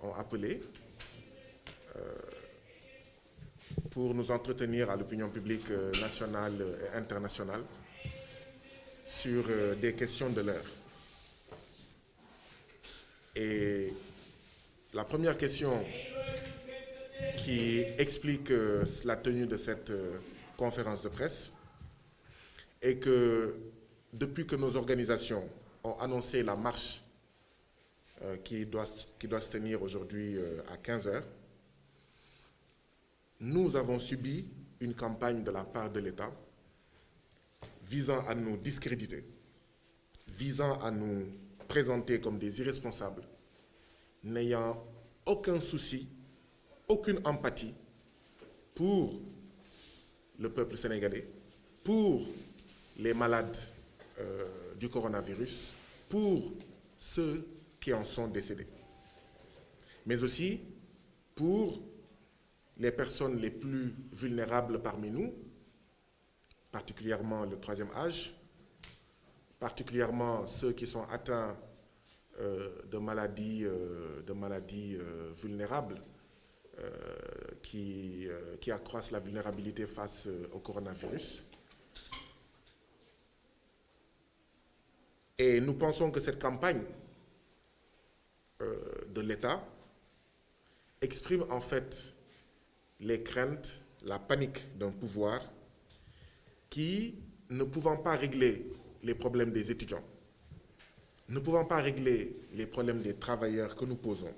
ont appelé pour nous entretenir à l'opinion publique nationale et internationale sur des questions de l'heure. Et la première question qui explique la tenue de cette conférence de presse est que depuis que nos organisations ont annoncé la marche qui doit se tenir aujourd'hui à 15 heures, nous avons subi une campagne de la part de l'État visant à nous discréditer, visant à nous présenter comme des irresponsables, n'ayant aucun souci, aucune empathie pour le peuple sénégalais, pour les malades du coronavirus, pour ceux qui en sont décédés, mais aussi pour les personnes les plus vulnérables parmi nous, particulièrement le troisième âge, particulièrement ceux qui sont atteints de maladies vulnérables qui accroissent la vulnérabilité face au coronavirus. Et nous pensons que cette campagne de l'État exprime en fait les craintes, la panique d'un pouvoir qui, ne pouvant pas régler les problèmes des étudiants, ne pouvant pas régler les problèmes des travailleurs que nous posons,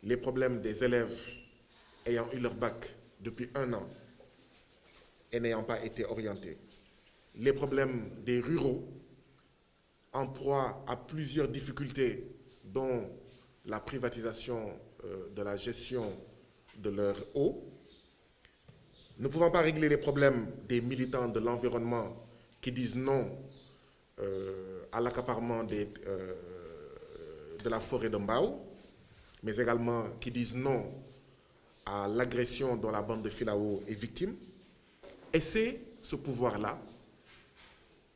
les problèmes des élèves ayant eu leur bac depuis 1 an et n'ayant pas été orientés, les problèmes des ruraux en proie à plusieurs difficultés, dont la privatisation de la gestion de leur eau, ne pouvant pas régler les problèmes des militants de l'environnement qui disent non à l'accaparement de la forêt de Mbao, mais également qui disent non à l'agression dont la bande de Filao est victime. Et c'est ce pouvoir-là,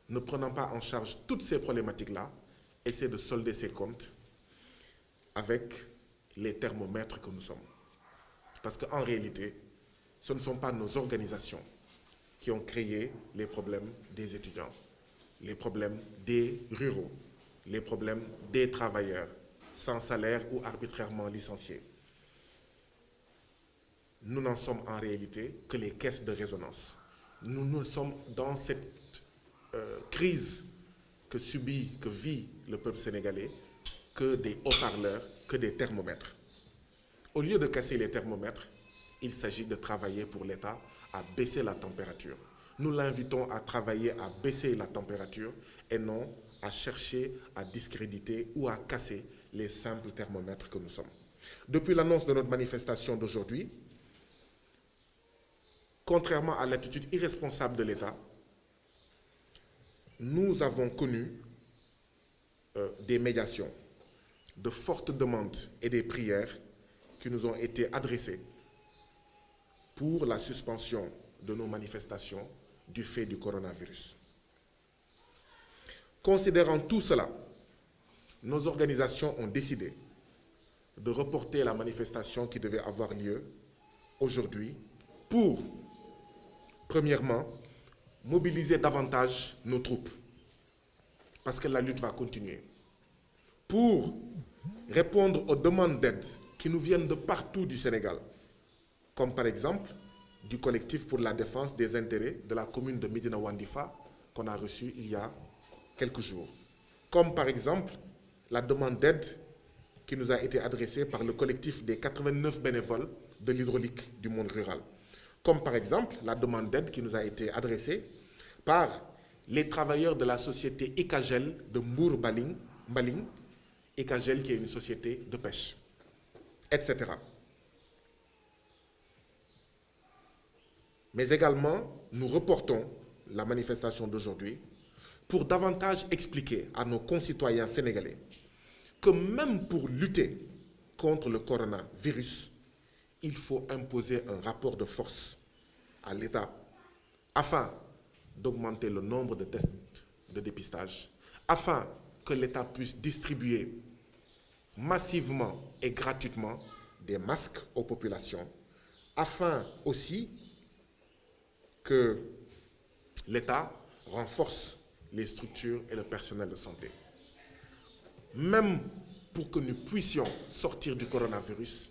ne prenant pas en charge toutes ces problématiques-là, essaie de solder ses comptes avec les thermomètres que nous sommes. Parce qu'en réalité, ce ne sont pas nos organisations qui ont créé les problèmes des étudiants, les problèmes des ruraux, les problèmes des travailleurs sans salaire ou arbitrairement licenciés. Nous n'en sommes en réalité que les caisses de résonance. Nous sommes dans cette crise que vit le peuple sénégalais, que des haut-parleurs, que des thermomètres. Au lieu de casser les thermomètres, il s'agit de travailler pour l'État à baisser la température. Nous l'invitons à travailler à baisser la température et non à chercher à discréditer ou à casser les simples thermomètres que nous sommes. Depuis l'annonce de notre manifestation d'aujourd'hui, contrairement à l'attitude irresponsable de l'État, nous avons connu des médiations, de fortes demandes et des prières qui nous ont été adressées pour la suspension de nos manifestations du fait du coronavirus. Considérant tout cela, nos organisations ont décidé de reporter la manifestation qui devait avoir lieu aujourd'hui pour, premièrement, mobiliser davantage nos troupes, parce que la lutte va continuer, pour répondre aux demandes d'aide qui nous viennent de partout du Sénégal, comme par exemple du collectif pour la défense des intérêts de la commune de Médina Wandifa qu'on a reçu il y a quelques jours, comme par exemple la demande d'aide qui nous a été adressée par le collectif des 89 bénévoles de l'hydraulique du monde rural, comme par exemple la demande d'aide qui nous a été adressée par les travailleurs de la société Ikagel de Mbour-Mbaling, Ikagel qui est une société de pêche, etc. Mais également, nous reportons la manifestation d'aujourd'hui pour davantage expliquer à nos concitoyens sénégalais que même pour lutter contre le coronavirus, il faut imposer un rapport de force à l'État afin d'augmenter le nombre de tests de dépistage, afin que l'État puisse distribuer massivement et gratuitement des masques aux populations, afin aussi que l'État renforce les structures et le personnel de santé. Même pour que nous puissions sortir du coronavirus,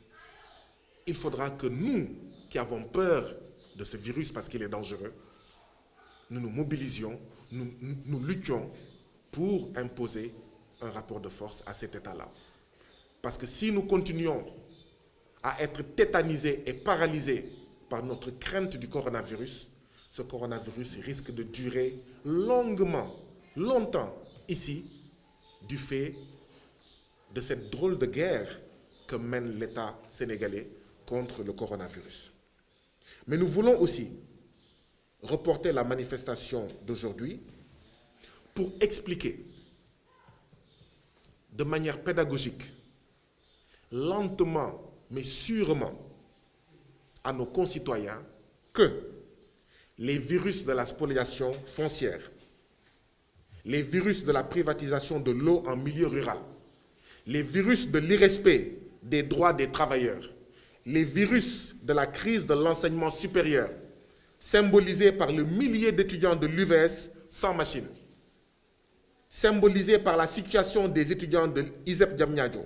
il faudra que nous, qui avons peur de ce virus parce qu'il est dangereux, nous nous mobilisions, nous luttions pour imposer un rapport de force à cet État-là. Parce que si nous continuons à être tétanisés et paralysés par notre crainte du coronavirus, ce coronavirus risque de durer longuement, longtemps ici, du fait de cette drôle de guerre que mène l'État sénégalais contre le coronavirus. Mais nous voulons aussi reporter la manifestation d'aujourd'hui pour expliquer de manière pédagogique, lentement mais sûrement, à nos concitoyens que les virus de la spoliation foncière, les virus de la privatisation de l'eau en milieu rural, les virus de l'irrespect des droits des travailleurs, les virus de la crise de l'enseignement supérieur, symbolisés par le millier d'étudiants de l'UVS sans machine, symbolisés par la situation des étudiants de l'ISEP Diamniadio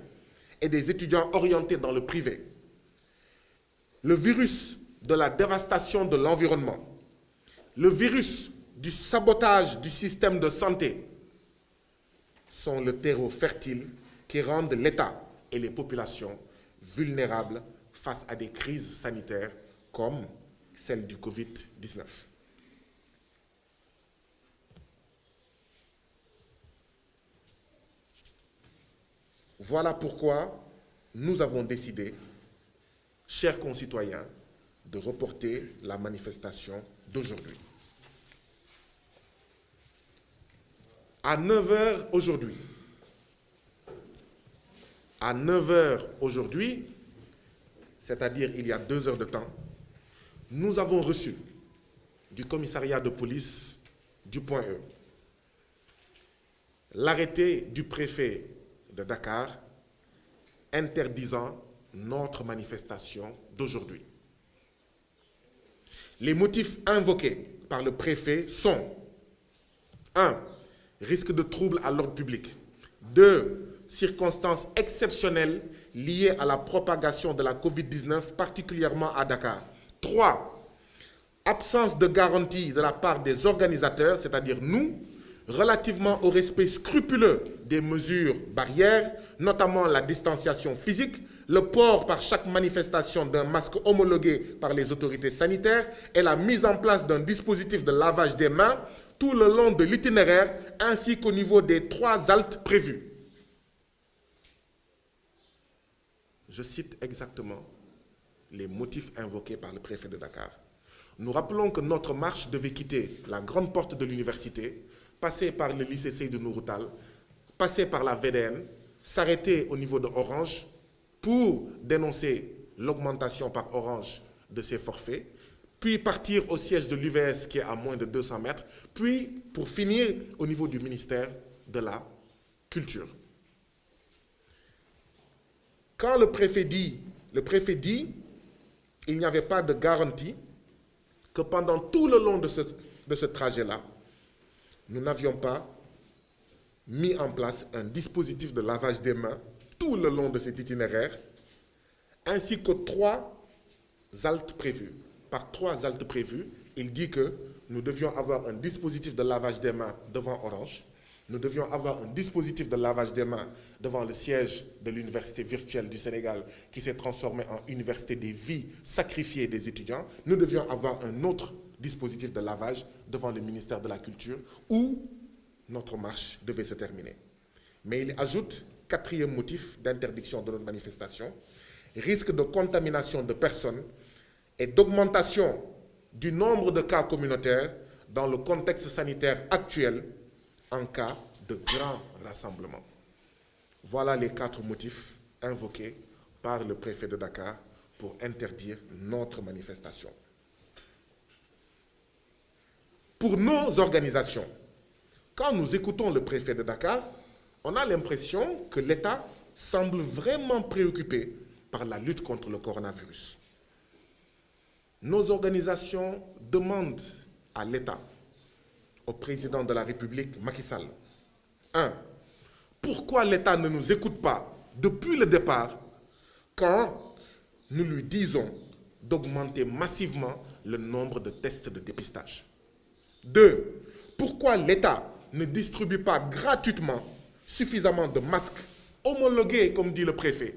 et des étudiants orientés dans le privé, le virus de la dévastation de l'environnement, le virus du sabotage du système de santé sont le terreau fertile qui rendent l'État et les populations vulnérables face à des crises sanitaires comme celle du Covid-19. Voilà pourquoi nous avons décidé, chers concitoyens, de reporter la manifestation d'aujourd'hui. À 9h aujourd'hui, c'est-à-dire il y a 2 heures de temps, nous avons reçu du commissariat de police du Point E l'arrêté du préfet de Dakar interdisant notre manifestation d'aujourd'hui. Les motifs invoqués par le préfet sont 1. Risque de trouble à l'ordre public. 2. Circonstances exceptionnelles liées à la propagation de la Covid-19, particulièrement à Dakar. 3. Absence de garantie de la part des organisateurs, c'est-à-dire nous, relativement au respect scrupuleux des mesures barrières, notamment la distanciation physique, le port par chaque manifestation d'un masque homologué par les autorités sanitaires et la mise en place d'un dispositif de lavage des mains tout le long de l'itinéraire ainsi qu'au niveau des 3 haltes prévues. Je cite exactement les motifs invoqués par le préfet de Dakar. Nous rappelons que notre marche devait quitter la grande porte de l'université, passer par le lycée Seydou Nourou Tall, passer par la VDN, s'arrêter au niveau de Orange pour dénoncer l'augmentation par Orange de ses forfaits, puis partir au siège de l'UVS qui est à moins de 200 mètres, puis pour finir au niveau du ministère de la Culture. Quand le préfet dit, il n'y avait pas de garantie que pendant tout le long de ce trajet-là, nous n'avions pas mis en place un dispositif de lavage des mains tout le long de cet itinéraire, ainsi que 3 haltes prévues. Par 3 haltes prévues, il dit que nous devions avoir un dispositif de lavage des mains devant Orange, nous devions avoir un dispositif de lavage des mains devant le siège de l'Université virtuelle du Sénégal qui s'est transformé en université des vies sacrifiées des étudiants. Nous devions avoir un autre dispositif de lavage devant le ministère de la Culture où notre marche devait se terminer. Mais il ajoute, 4e motif d'interdiction de notre manifestation, risque de contamination de personnes et d'augmentation du nombre de cas communautaires dans le contexte sanitaire actuel en cas de grand rassemblement. Voilà les 4 motifs invoqués par le préfet de Dakar pour interdire notre manifestation. Pour nos organisations, quand nous écoutons le préfet de Dakar, on a l'impression que l'État semble vraiment préoccupé par la lutte contre le coronavirus. Nos organisations demandent à l'État, au président de la République, Macky Sall, 1. Pourquoi l'État ne nous écoute pas depuis le départ quand nous lui disons d'augmenter massivement le nombre de tests de dépistage? 2. Pourquoi l'État ne distribue pas gratuitement suffisamment de masques homologués, comme dit le préfet?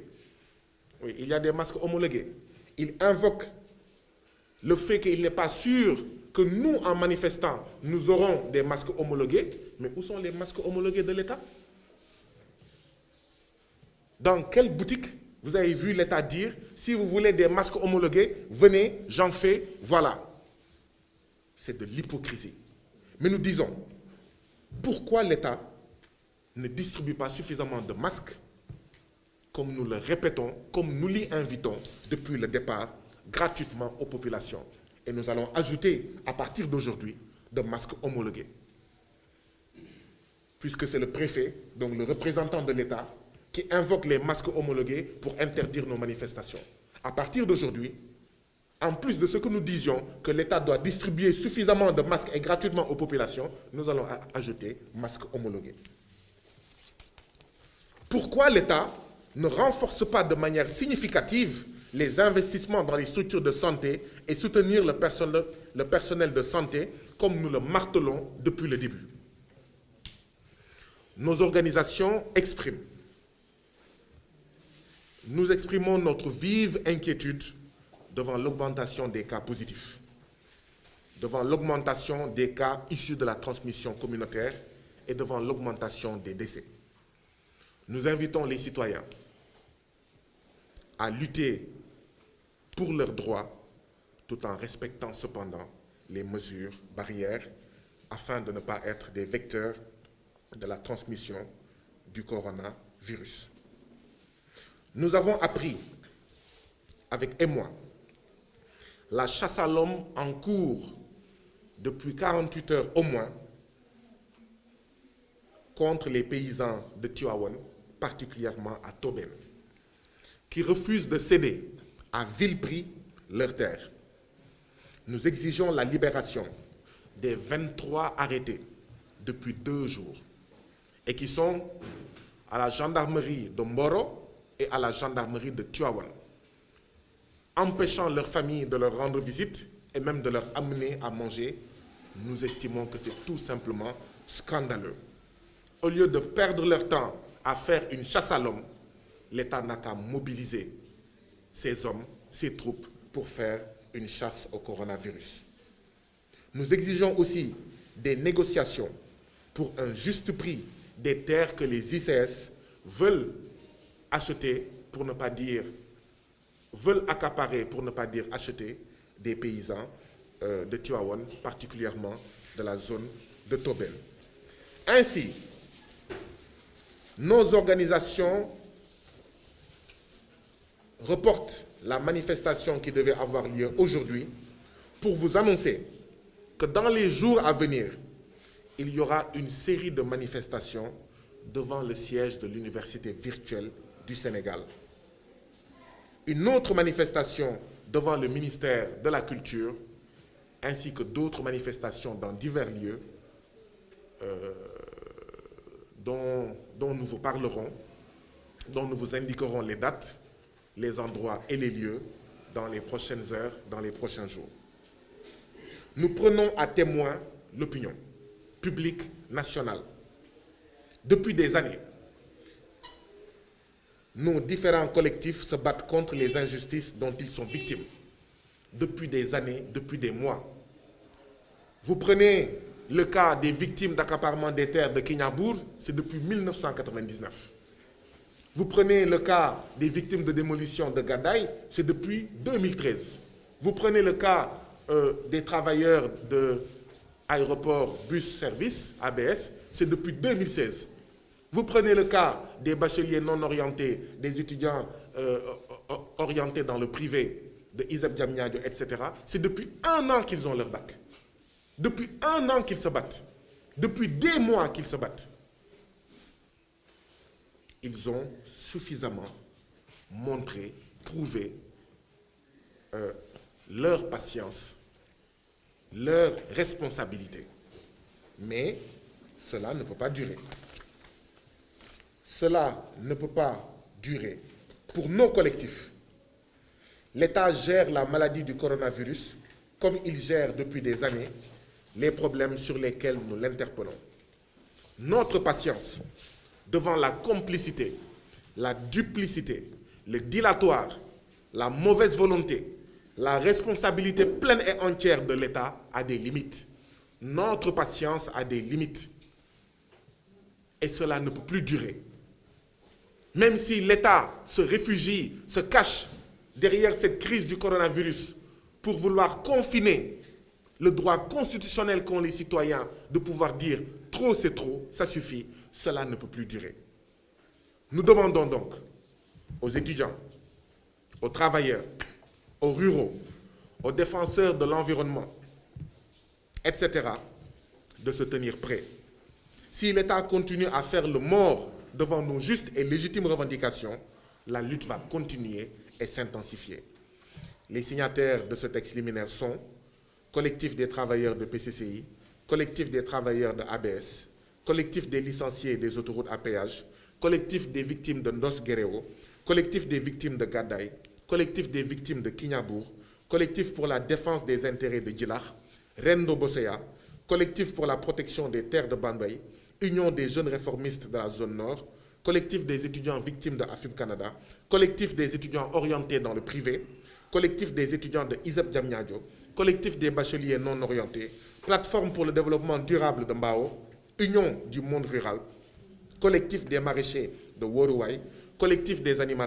Oui, il y a des masques homologués. Il invoque le fait qu'il n'est pas sûr que nous, en manifestant, nous aurons des masques homologués. Mais où sont les masques homologués de l'État? Dans quelle boutique vous avez vu l'État dire, si vous voulez des masques homologués, venez, j'en fais, voilà. C'est de l'hypocrisie. Mais nous disons, pourquoi l'État ne distribue pas suffisamment de masques, comme nous le répétons, comme nous l'y invitons depuis le départ, gratuitement aux populations? Et nous allons ajouter, à partir d'aujourd'hui, de masques homologués. Puisque c'est le préfet, donc le représentant de l'État, qui invoque les masques homologués pour interdire nos manifestations. À partir d'aujourd'hui, en plus de ce que nous disions, que l'État doit distribuer suffisamment de masques et gratuitement aux populations, nous allons ajouter masques homologués. Pourquoi l'État ne renforce pas de manière significative les investissements dans les structures de santé et soutenir le personnel de santé comme nous le martelons depuis le début? Nos organisations expriment. Nous exprimons notre vive inquiétude devant l'augmentation des cas positifs, devant l'augmentation des cas issus de la transmission communautaire et devant l'augmentation des décès. Nous invitons les citoyens à lutter pour leurs droits tout en respectant cependant les mesures barrières afin de ne pas être des vecteurs de la transmission du coronavirus. Nous avons appris, avec émoi, la chasse à l'homme en cours depuis 48 heures au moins contre les paysans de Tivaouane, particulièrement à Tobène, qui refusent de céder à vil prix leurs terres. Nous exigeons la libération des 23 arrêtés depuis 2 jours et qui sont à la gendarmerie de Mboro et à la gendarmerie de Tivaouane, empêchant leurs familles de leur rendre visite et même de leur amener à manger. Nous estimons que c'est tout simplement scandaleux. Au lieu de perdre leur temps à faire une chasse à l'homme, l'État n'a qu'à mobiliser ses hommes, ses troupes pour faire une chasse au coronavirus. Nous exigeons aussi des négociations pour un juste prix des terres que les ICS veulent acheter, pour ne pas dire, veulent accaparer, pour ne pas dire acheter, des paysans de Tivaouane, particulièrement de la zone de Tobène. Ainsi, nos organisations reportent la manifestation qui devait avoir lieu aujourd'hui pour vous annoncer que dans les jours à venir, il y aura une série de manifestations devant le siège de l'Université virtuelle du Sénégal. Une autre manifestation devant le ministère de la Culture, ainsi que d'autres manifestations dans divers lieux dont nous vous parlerons, dont nous vous indiquerons les dates, les endroits et les lieux dans les prochaines heures, dans les prochains jours. Nous prenons à témoin l'opinion publique nationale. Depuis des années, nos différents collectifs se battent contre les injustices dont ils sont victimes. Depuis des années, depuis des mois. Vous prenez le cas des victimes d'accaparement des terres de Kignanbour, c'est depuis 1999. Vous prenez le cas des victimes de démolition de Gadaï, c'est depuis 2013. Vous prenez le cas des travailleurs de Aéroport Bus Service, ABS, c'est depuis 2016. Vous prenez le cas des bacheliers non orientés, des étudiants orientés dans le privé, de Isep Diamniadio, etc. C'est depuis 1 an qu'ils ont leur bac. Depuis 1 an qu'ils se battent. Depuis des mois qu'ils se battent. ils ont suffisamment montré, prouvé leur patience, leur responsabilité. Mais cela ne peut pas durer. Cela ne peut pas durer pour nos collectifs. L'État gère la maladie du coronavirus comme il gère depuis des années les problèmes sur lesquels nous l'interpellons. Notre patience devant la complicité, la duplicité, le dilatoire, la mauvaise volonté, la responsabilité pleine et entière de l'État a des limites. Notre patience a des limites. Et cela ne peut plus durer. Même si l'État se réfugie, se cache derrière cette crise du coronavirus pour vouloir confiner le droit constitutionnel qu'ont les citoyens de pouvoir dire « trop c'est trop, ça suffit », cela ne peut plus durer. Nous demandons donc aux étudiants, aux travailleurs, aux ruraux, aux défenseurs de l'environnement, etc., de se tenir prêts. Si l'État continue à faire le mort devant nos justes et légitimes revendications, la lutte va continuer et s'intensifier. Les signataires de ce texte liminaire sont Collectif des travailleurs de PCCI, Collectif des travailleurs de ABS, Collectif des licenciés des autoroutes à péage, Collectif des victimes de Ndos Guerrero, Collectif des victimes de Gadaï, Collectif des victimes de Kignabur, Collectif pour la défense des intérêts de Djilakh, Rendo Bosseya, Collectif pour la protection des terres de Bambay, Union des jeunes réformistes de la zone nord, Collectif des étudiants victimes de AFIP Canada, Collectif des étudiants orientés dans le privé, Collectif des étudiants de ISEP Diamniadio, Collectif des bacheliers non orientés, Plateforme pour le développement durable de Mbao, Union du monde rural, Collectif des maraîchers de Worouaï, Collectif des animateurs